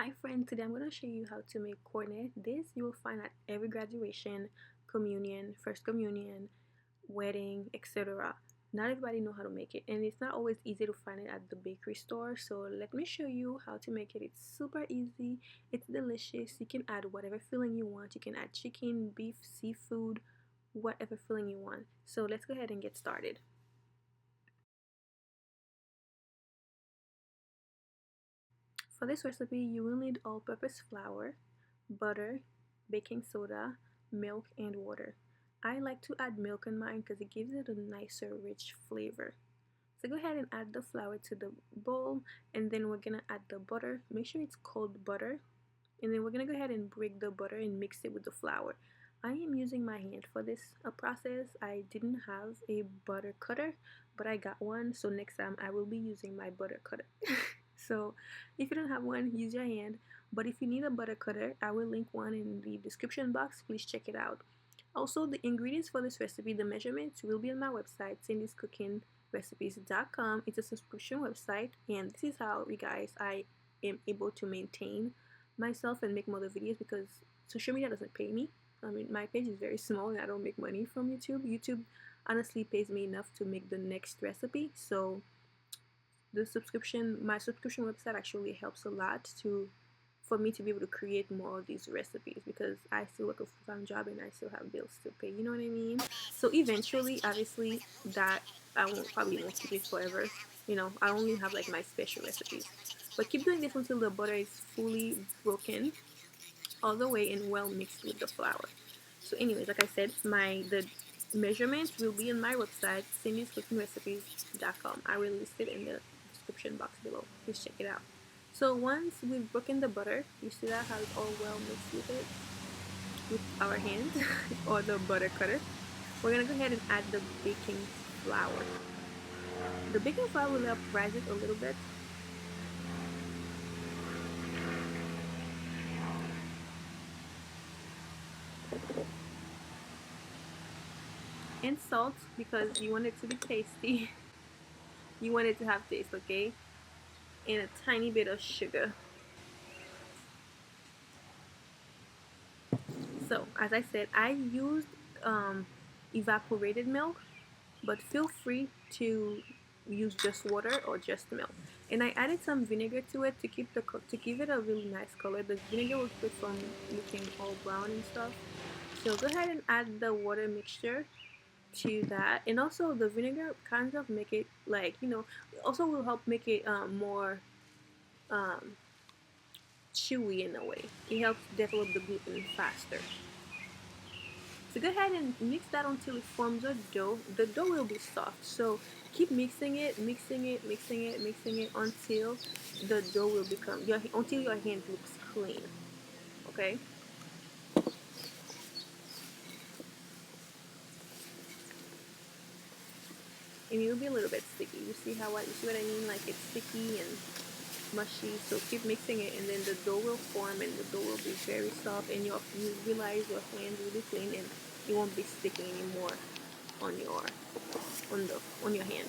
Hi friend, today I'm going to show you how to make cornet. This you will find at every graduation, communion, first communion, wedding, etc. Not everybody know how to make it, and it's not always easy to find it at the bakery store. So let me show you how to make it. It's super easy. It's delicious. You can add whatever filling you want. You can add chicken, beef, seafood, whatever filling you want. So let's go ahead and get started. For this recipe, you will need all-purpose flour, butter, baking soda, milk, and water. I like to add milk in mine because it gives it a nicer, rich flavor. So go ahead and add the flour to the bowl, and then we're gonna add the butter. Make sure it's cold butter, and then we're gonna go ahead and break the butter and mix it with the flour. I am using my hand for this process. I didn't have a butter cutter, but I got one, so next time I will be using my butter cutter. So if you don't have one, use your hand. But if you need a butter cutter, I will link one in the description box. Please check it out. Also, the ingredients for this recipe, the measurements will be on my website, sendyscookingrecipes.com. It's a subscription website, and this is how, you guys, I am able to maintain myself and make more videos because social media doesn't pay me. I mean, my page is very small and I don't make money from YouTube. YouTube honestly pays me enough to make the next recipe. So my subscription website actually helps a lot for me to be able to create more of these recipes because I still work a full-time job and I still have bills to pay, you know what I mean? So eventually, obviously, that probably won't keep it forever. You know, I only have like my special recipes. But keep doing this until the butter is fully broken all the way and well mixed with the flour. So anyways, like I said, the measurements will be on my website, sendyscookingrecipes.com. I will list it in the description box below. Please check it out. So once we've broken the butter, you see that how it's all well mixed with our hands or the butter cutter. We're gonna go ahead and add the baking flour. The baking flour will help rise it a little bit. And salt because you want it to be tasty. You want it to have taste, okay? And a tiny bit of sugar. So as I said, I used evaporated milk, but feel free to use just water or just milk. And I added some vinegar to it to give it a really nice color. The vinegar will keep it from looking all brown and stuff. So go ahead and add the water mixture to that, and also the vinegar kind of make it like, you know, also will help make it more um, chewy in a way. It helps develop the gluten faster. So go ahead and mix that until it forms a dough. The dough will be soft, so keep mixing it, mixing it, mixing it, mixing it until the dough will become until your hand looks clean. Okay. And it'll be a little bit sticky. You see what I mean? Like it's sticky and mushy. So keep mixing it, and then the dough will form, and the dough will be very soft, and you realize your hands will be clean, and it won't be sticking anymore on your hand.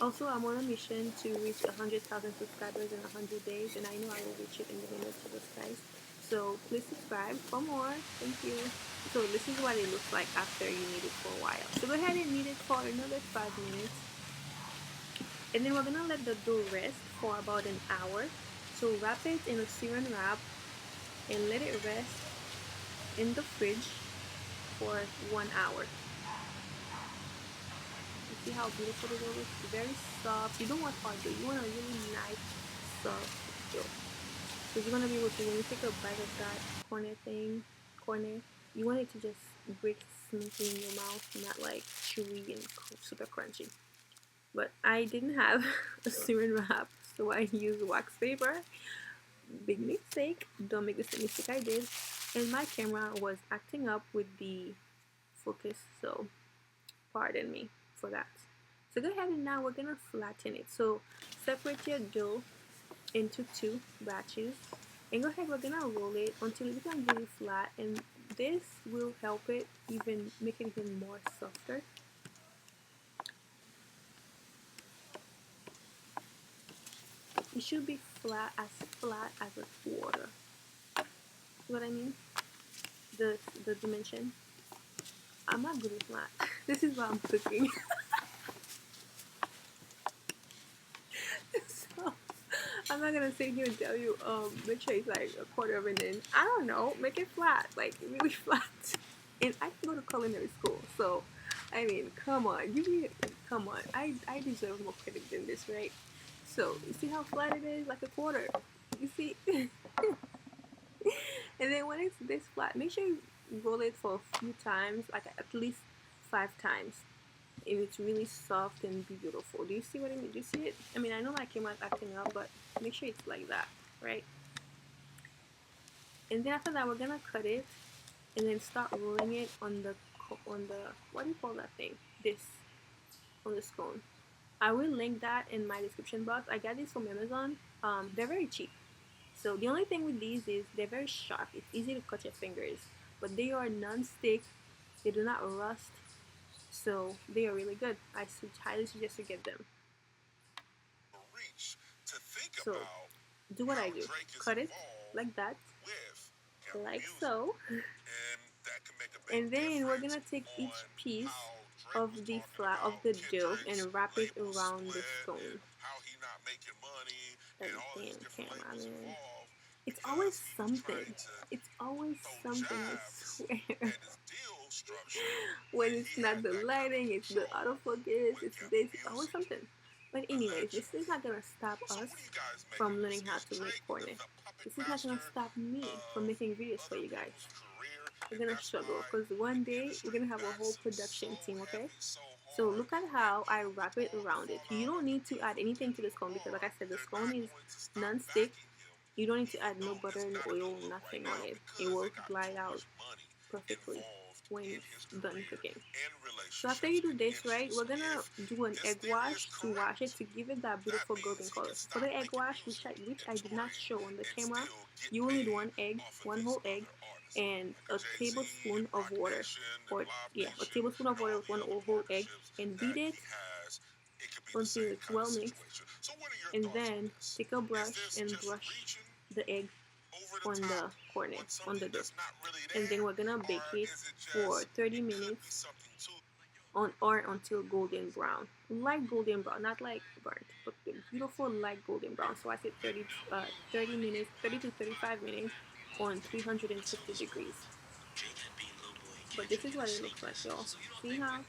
Also, I'm on a mission to reach 100,000 subscribers in 100 days, and I know I will reach it in the minutes of this, guys. So please subscribe for more. Thank you. So this is what it looks like after you knead it for a while. So go ahead and knead it for another 5 minutes. And then we're gonna let the dough rest for about an hour. So wrap it in a saran wrap and let it rest in the fridge for 1 hour. You see how beautiful the dough is? Very soft. You don't want hard dough. You want a really nice, soft dough. So you're gonna be able to, when you take a bite of that cornet, you want it to just break smoothly in your mouth, not like chewy and super crunchy. But I didn't have a saran wrap, so I used wax paper. Big mistake. Don't make the same mistake I did. And my camera was acting up with the focus, so pardon me for that. So go ahead and now we're gonna flatten it. So separate your dough into 2 batches, and go ahead, we're gonna roll it until it becomes really flat, and this will help it make it even more softer. it should be flat as a quarter. See what I mean? The dimension. I'm not good with math. This is what I'm cooking. So I'm not gonna sit here and tell you make sure it's like a quarter of an inch. I don't know. Make it flat, like really flat. And I can go to culinary school, so I mean, come on, come on. I deserve more credit than this, right? So you see how flat it is, like a quarter. You see. And then when it's this flat, make sure you roll it for a few times, like at least 5 times. And it's really soft and beautiful. Do you see what I mean? Do you see it? I mean, I know my camera's acting up, but make sure it's like that, right? And then after that, we're gonna cut it and then start rolling it on the what do you call that thing? This on the scone. I will link that in my description box. I got these from Amazon. They're very cheap. So the only thing with these is they're very sharp. It's easy to cut your fingers, but they are non-stick. They do not rust, so they are really good. I highly suggest you get them. So do what I do. Cut it like that, like so. And then we're gonna take each piece of the dough and wrap it around the scone. That damn camera, man. It's always something. It's always something, I swear. When it's not the lighting, it's the autofocus, it's this, it's always something. But anyways, this is not gonna stop us from learning how to make cornet. This is not gonna stop me from making videos for you guys. We're gonna struggle because one day we're gonna have a whole production team, okay? So look at how I wrap it around it. You don't need to add anything to the scone because like I said, the scone is non-stick. You don't need to add no butter, no oil, nothing on it. It will glide out perfectly when it's done cooking. So after you do this, right, we're gonna do an egg wash to wash it to give it that beautiful golden color. For the egg wash, which I did not show on the camera, you will need one egg, one whole egg, and a tablespoon of water. Or yeah, a tablespoon of water with one whole egg, and beat it until it's well mixed. And then take a brush and brush the egg on the cornet, on the dough. And then we're gonna bake it for 30 minutes on or until golden brown. Light golden brown, not like burnt, but the beautiful light golden brown. So I said 30 minutes, 30 to 35 minutes on 350 degrees. But this is what it looks like, y'all. See how?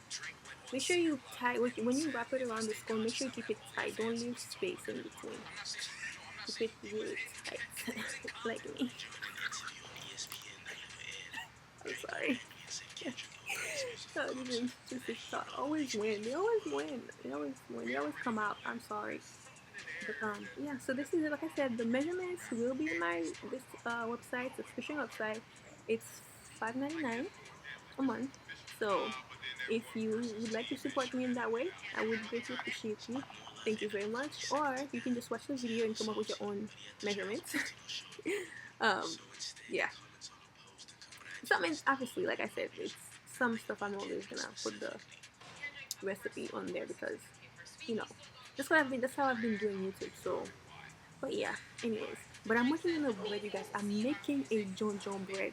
Make sure you tie, when you wrap it around the scone, make sure you keep it tight. Don't leave space in between. Keep it really tight, like me. I'm sorry. Oh, this is just a thought. Always win. They always win. They always win. They always come out. I'm sorry. But yeah. So this is it. Like I said, the measurements will be in my website, subscription website. It's $5.99 a month. So if you would like to support me in that way, I would greatly appreciate you. Thank you very much. Or you can just watch the video and come up with your own measurements. Yeah. So I mean, obviously, like I said, it's some stuff I'm always gonna put the recipe on there because, you know, that's how I've been doing YouTube. So, but yeah. Anyways, but I'm working on a bread, you guys. I'm making a John John bread.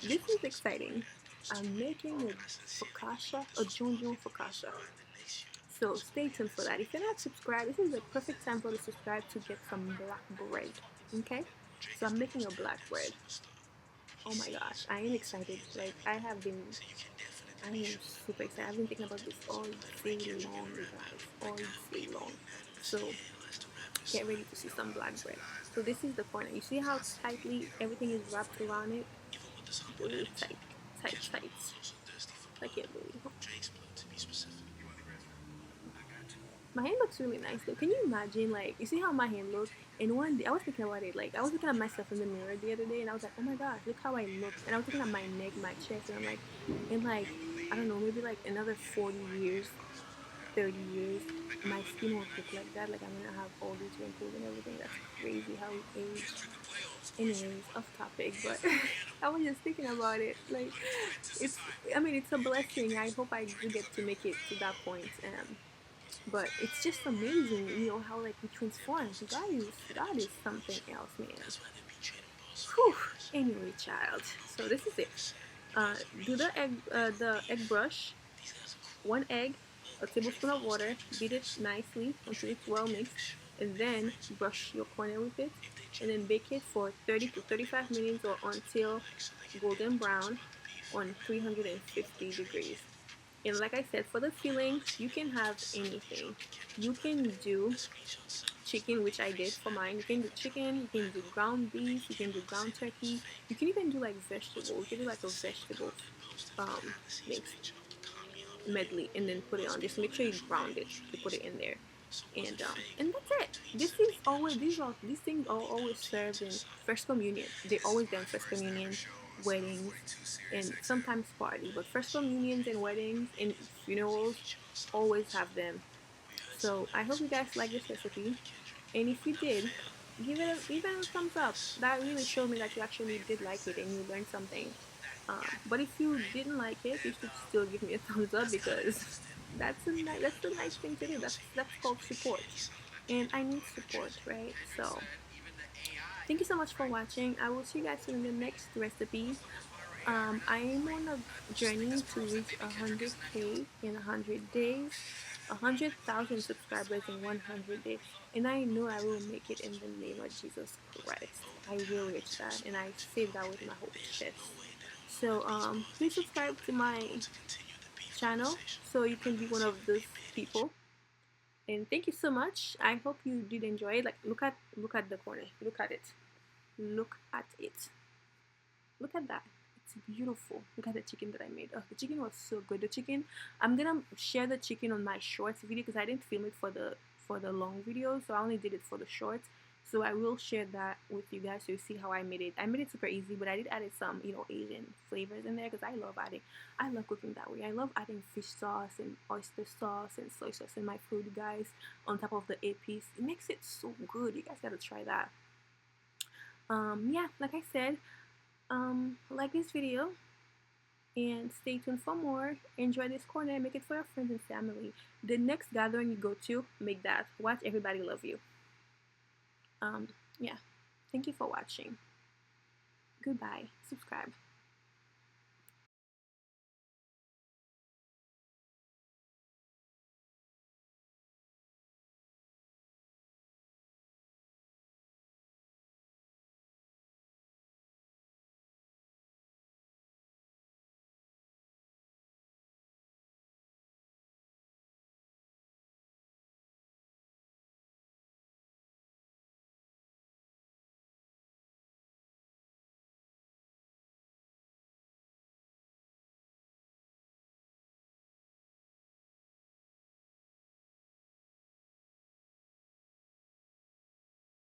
This is exciting. I'm making a focaccia, a John John focaccia. So stay tuned for that. If you're not subscribed, this is the perfect time for you to subscribe to get some black bread. Okay? So I'm making a black bread. Oh my gosh, I am excited. Like I am super excited. I've been thinking about this all day long, you guys. All day long. So get ready to see some black bread. So this is the corner. You see how tightly everything is wrapped around it? Really tight, tight, tight. I can't believe it. My hand looks really nice though. Can you imagine, like, you see how my hand looks? And one day, I was thinking about it, like, I was looking at myself in the mirror the other day, and I was like, oh my gosh, look how I look. And I was looking at my neck, my chest, and I'm like, in like, I don't know, maybe like another 40 years, 30 years, my skin won't look like that. Like, I'm gonna have all these wrinkles and everything. That's crazy how we age. Anyways, off topic, but I was just thinking about it. Like, I mean, it's a blessing. I hope I do get to make it to that point. But it's just amazing, you know, how like we transform. God is something else, man. Whew. Anyway, child. So this is it. Do the egg brush. 1 egg, a tablespoon of water. Beat it nicely until it's well mixed, and then brush your cornet with it, and then bake it for 30 to 35 minutes or until golden brown on 350 degrees. And like I said, for the filling, you can have anything. You can do chicken, which I did for mine. You can do chicken, you can do ground beef, you can do ground turkey, you can even do like vegetables. You can do like a vegetable um, mix medley and then put it on. Just make sure you ground it to put it in there. And that's it. These things are always served in first communion. They always done first communion, weddings, and sometimes parties. But first communions and weddings and funerals always have them. So I hope you guys like this recipe. And if you did, give it a thumbs up. That really showed me that you actually did like it and you learned something. But if you didn't like it, you should still give me a thumbs up because that's a nice thing to do. That's called support, and I need support, right? So thank you so much for watching. I will see you guys in the next recipe. I am on a journey to reach 100K in 100 days, 100,000 subscribers in 100 days, and I know I will make it in the name of Jesus Christ. I will reach that, and I say that with my whole chest. So please subscribe to my channel so you can be one of those people. And thank you so much. I hope you did enjoy it. Like look at the corner. Look at it. Look at it. Look at that. It's beautiful. Look at the chicken that I made. Oh, the chicken was so good. The chicken. I'm gonna share the chicken on my shorts video because I didn't film it for the long video, so I only did it for the shorts. So I will share that with you guys so you see how I made it. I made it super easy, but I did add some, you know, Asian flavors in there because I love cooking that way. I love adding fish sauce and oyster sauce and soy sauce in my food, guys, on top of the 8-piece. It makes it so good. You guys gotta try that. Yeah, like I said, like this video and stay tuned for more. Enjoy this corner, make it for your friends and family. The next gathering you go to, make that. Watch everybody love you. Yeah, thank you for watching. Goodbye. Subscribe.